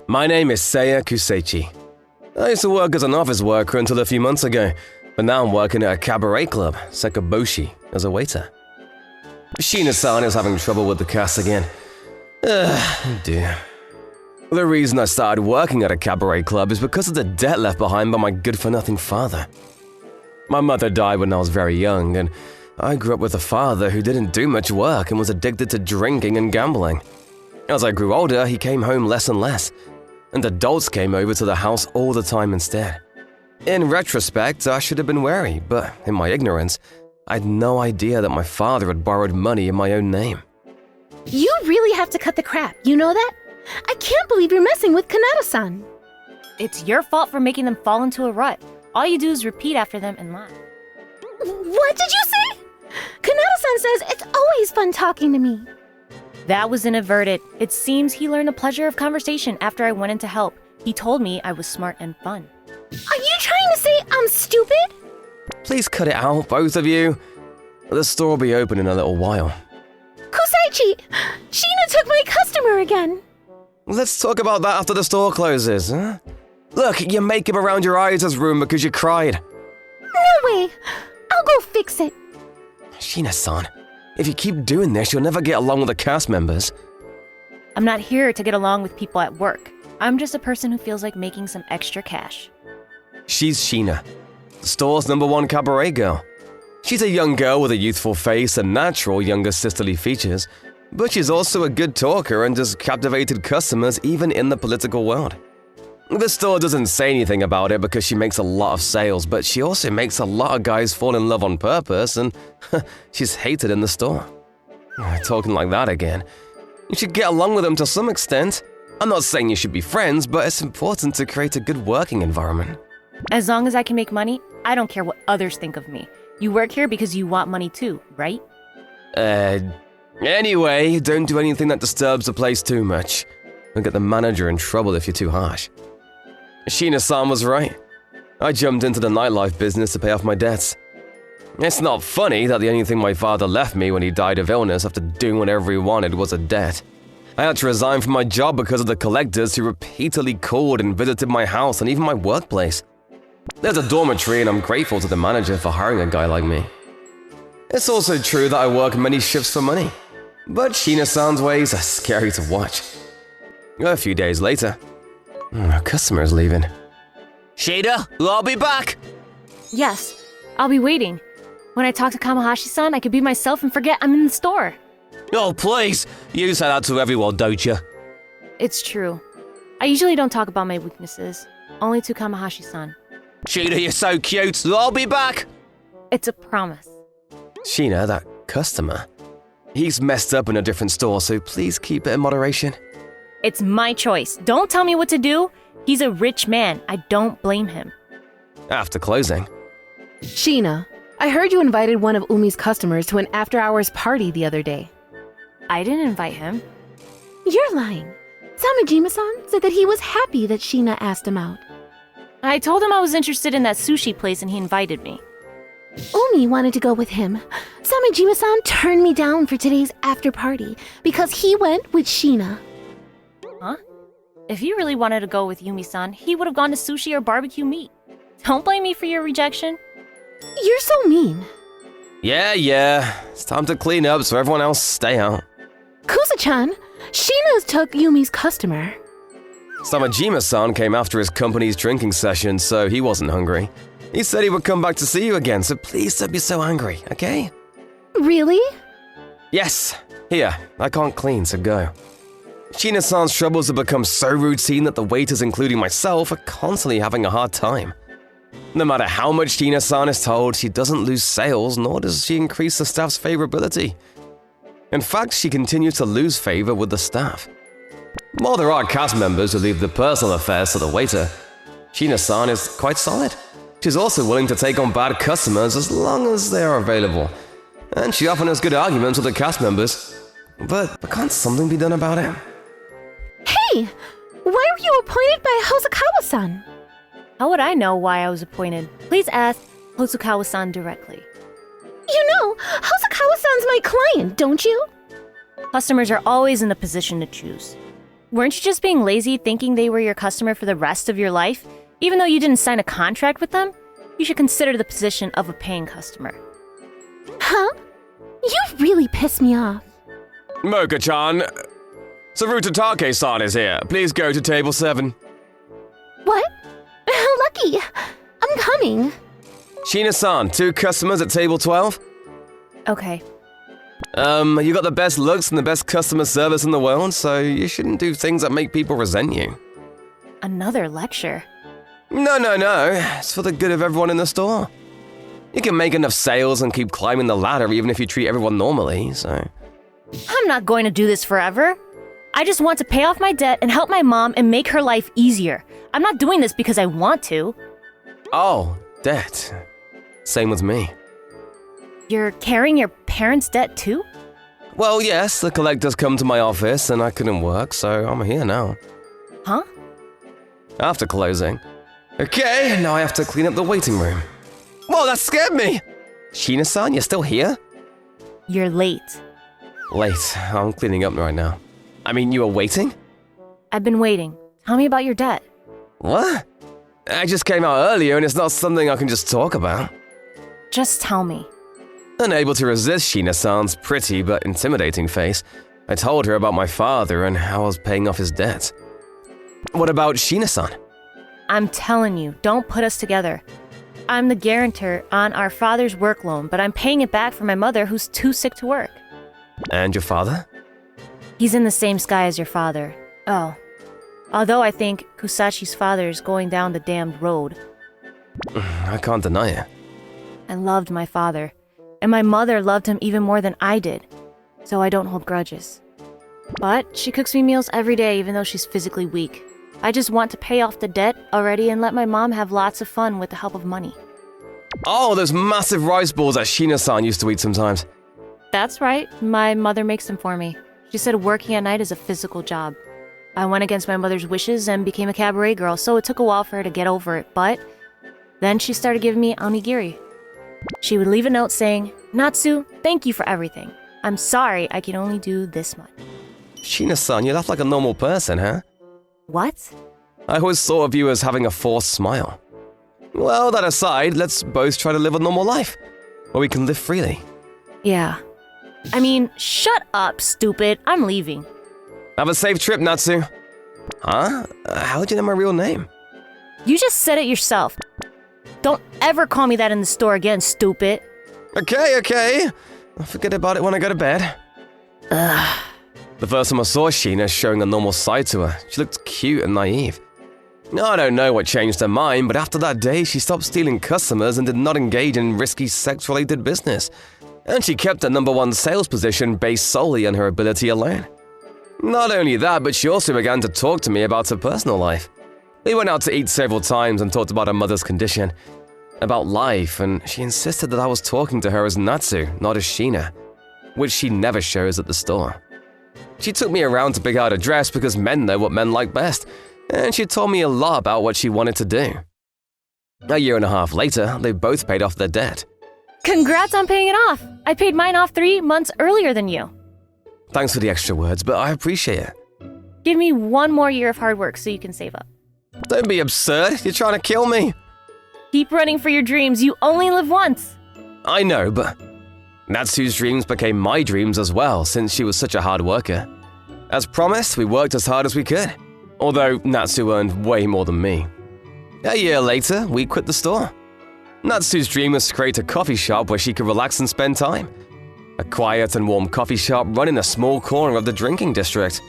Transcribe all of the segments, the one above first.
My name is Seiya Kuseichi. I used to work as an office worker until a few months ago, but now I'm working at a cabaret club, Sekaboshi, as a waiter. Shina-san is having trouble with the cast again. Oh dear. The reason I started working at a cabaret club is because of the debt left behind by my good-for-nothing father. My mother died when I was very young, and I grew up with a father who didn't do much work and was addicted to drinking and gambling. As I grew older, he came home less and less, and adults came over to the house all the time instead. In retrospect, I should have been wary, but in my ignorance, I had no idea that my father had borrowed money in my own name. You really have to cut the crap, you know that? I can't believe you're messing with Kanata-san. It's your fault for making them fall into a rut. All you do is repeat after them and laugh. What did you say? Kanata-san says it's always fun talking to me. That was inadvertent. It seems he learned the pleasure of conversation after I went in to help. He told me I was smart and fun. Are you trying to say I'm stupid? Please cut it out, both of you. The store will be open in a little while. Kuseichi! Shina took my customer again! Let's talk about that after the store closes, huh? Look, your makeup around your eyes has ruined because you cried. No way! I'll go fix it. Shina-san, if you keep doing this, you'll never get along with the cast members. I'm not here to get along with people at work. I'm just a person who feels like making some extra cash. She's Shina, the store's #1 cabaret girl. She's a young girl with a youthful face and natural younger sisterly features, but she's also a good talker and has captivated customers even in the political world. The store doesn't say anything about it because she makes a lot of sales, but she also makes a lot of guys fall in love on purpose, and she's hated in the store. Talking like that again. You should get along with them to some extent. I'm not saying you should be friends, but it's important to create a good working environment. As long as I can make money, I don't care what others think of me. You work here because you want money too, right? Anyway, don't do anything that disturbs the place too much. You'll get the manager in trouble if you're too harsh. Shina-san was right. I jumped into the nightlife business to pay off my debts. It's not funny that the only thing my father left me when he died of illness after doing whatever he wanted was a debt. I had to resign from my job because of the collectors who repeatedly called and visited my house and even my workplace. There's a dormitory and I'm grateful to the manager for hiring a guy like me. It's also true that I work many shifts for money, but Shina-san's ways are scary to watch. A few days later, our customer's leaving. Shina, I'll be back! Yes, I'll be waiting. When I talk to Kamahashi-san, I can be myself and forget I'm in the store. Oh, please! You say that to everyone, don't you? It's true. I usually don't talk about my weaknesses, only to Kamahashi-san. Shina, you're so cute. I'll be back! It's a promise. Shina, that customer. He's messed up in a different store, so please keep it in moderation. It's my choice. Don't tell me what to do. He's a rich man. I don't blame him. After closing. Shina, I heard you invited one of Umi's customers to an after-hours party the other day. I didn't invite him. You're lying. Samejima-san said that he was happy that Shina asked him out. I told him I was interested in that sushi place and he invited me. Umi wanted to go with him. Samejima-san turned me down for today's after-party because he went with Shina. Huh? If he really wanted to go with Yumi-san, he would have gone to sushi or barbecue meat. Don't blame me for your rejection. You're so mean. Yeah. It's time to clean up so everyone else stay out. Kusa-chan, Shina's took Yumi's customer. Samejima-san came after his company's drinking session, so he wasn't hungry. He said he would come back to see you again, so please don't be so angry, okay? Really? Yes. Here, I can't clean, so go. Shina-san's troubles have become so routine that the waiters, including myself, are constantly having a hard time. No matter how much Shina-san is told, she doesn't lose sales, nor does she increase the staff's favorability. In fact, she continues to lose favor with the staff. While there are cast members who leave the personal affairs to the waiter, Shina-san is quite solid. She's also willing to take on bad customers as long as they are available. And she often has good arguments with the cast members. But can't something be done about it? Hey! Why were you appointed by Hosokawa-san? How would I know why I was appointed? Please ask Hosokawa-san directly. You know, Hosokawa my client, don't you? Customers are always in the position to choose. Weren't you just being lazy thinking they were your customer for the rest of your life? Even though you didn't sign a contract with them, you should consider the position of a paying customer. Huh? You really piss me off. Mocha-chan, Sarutatake-san is here. Please go to table 7. What? How lucky. I'm coming. Sheena-san, 2 customers at table 12? Okay. You got the best looks and the best customer service in the world, so you shouldn't do things that make people resent you. Another lecture. No. It's for the good of everyone in the store. You can make enough sales and keep climbing the ladder even if you treat everyone normally, so... I'm not going to do this forever. I just want to pay off my debt and help my mom and make her life easier. I'm not doing this because I want to. Oh, debt. Same with me. You're carrying your parents' debt too? Well, yes, the collectors come to my office and I couldn't work, so I'm here now. Huh? After closing. Okay, now I have to clean up the waiting room. Whoa, that scared me! Sheena-san, you're still here? You're late. Late. I'm cleaning up right now. I mean, you were waiting? I've been waiting. Tell me about your debt. What? I just came out earlier and it's not something I can just talk about. Just tell me. Unable to resist Sheena-san's pretty but intimidating face, I told her about my father and how I was paying off his debt. What about Sheena-san? I'm telling you, don't put us together. I'm the guarantor on our father's work loan, but I'm paying it back for my mother who's too sick to work. And your father? He's in the same sky as your father. Oh. Although I think Kusachi's father is going down the damned road. I can't deny it. I loved my father, and my mother loved him even more than I did, so I don't hold grudges. But she cooks me meals every day even though she's physically weak. I just want to pay off the debt already and let my mom have lots of fun with the help of money. Oh, those massive rice balls that Sheena-san used to eat sometimes. That's right, my mother makes them for me. She said working at night is a physical job. I went against my mother's wishes and became a cabaret girl, so it took a while for her to get over it, but then she started giving me onigiri. She would leave a note saying, "Natsu, thank you for everything. I'm sorry I can only do this much." Sheena-san, you laugh like a normal person, huh? What? I always thought of you as having a forced smile. Well, that aside, let's both try to live a normal life, where we can live freely. Yeah. I mean, shut up, stupid. I'm leaving. Have a safe trip, Natsu. Huh? How'd you know my real name? You just said it yourself. Don't ever call me that in the store again, stupid. Okay. I'll forget about it when I go to bed. Ugh. The first time I saw Sheena showing a normal side to her, she looked cute and naive. I don't know what changed her mind, but after that day, she stopped stealing customers and did not engage in risky sex-related business. And she kept her #1 sales position based solely on her ability alone. Not only that, but she also began to talk to me about her personal life. We went out to eat several times and talked about her mother's condition, about life, and she insisted that I was talking to her as Natsu, not as Sheena, which she never shows at the store. She took me around to pick out a dress because men know what men like best, and she told me a lot about what she wanted to do. A year and a half later, they both paid off their debt. Congrats on paying it off. I paid mine off 3 months earlier than you. Thanks for the extra words, but I appreciate it. Give me 1 more year of hard work so you can save up. Don't be absurd, you're trying to kill me. Keep running for your dreams, you only live once. I know, but Natsu's dreams became my dreams as well since she was such a hard worker. As promised, we worked as hard as we could, although Natsu earned way more than me. A year later, we quit the store. Natsu's dream was to create a coffee shop where she could relax and spend time. A quiet and warm coffee shop run in a small corner of the drinking district.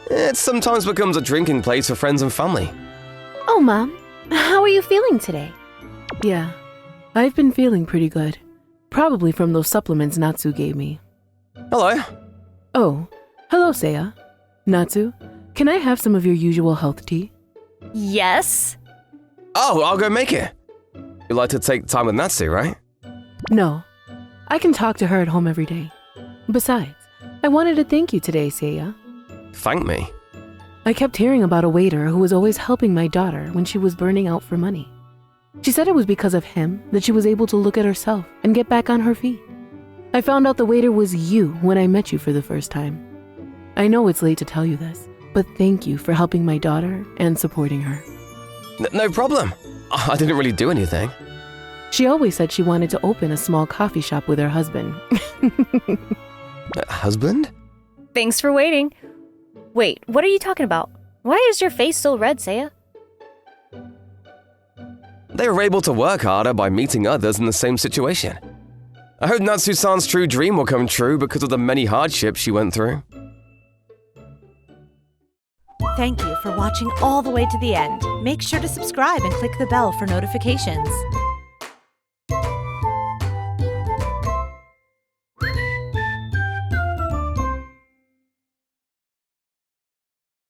It sometimes becomes a drinking place for friends and family. Oh, Mom, how are you feeling today? Yeah, I've been feeling pretty good. Probably from those supplements Natsu gave me. Hello. Oh, hello, Seiya. Natsu, can I have some of your usual health tea? Yes. Oh, I'll go make it. You like to take time with Natsu, right? No, I can talk to her at home every day. Besides, I wanted to thank you today, Seiya. Thank me. I kept hearing about a waiter who was always helping my daughter when she was burning out for money. She said it was because of him that she was able to look at herself and get back on her feet. I found out the waiter was you when I met you for the first time. I know it's late to tell you this, but thank you for helping my daughter and supporting her. No problem. I didn't really do anything. She always said she wanted to open a small coffee shop with her husband. Husband? Thanks for waiting. Wait, what are you talking about? Why is your face so red, Seiya? They were able to work harder by meeting others in the same situation. I hope Natsu-san's true dream will come true because of the many hardships she went through. Thank you for watching all the way to the end. Make sure to subscribe and click the bell for notifications.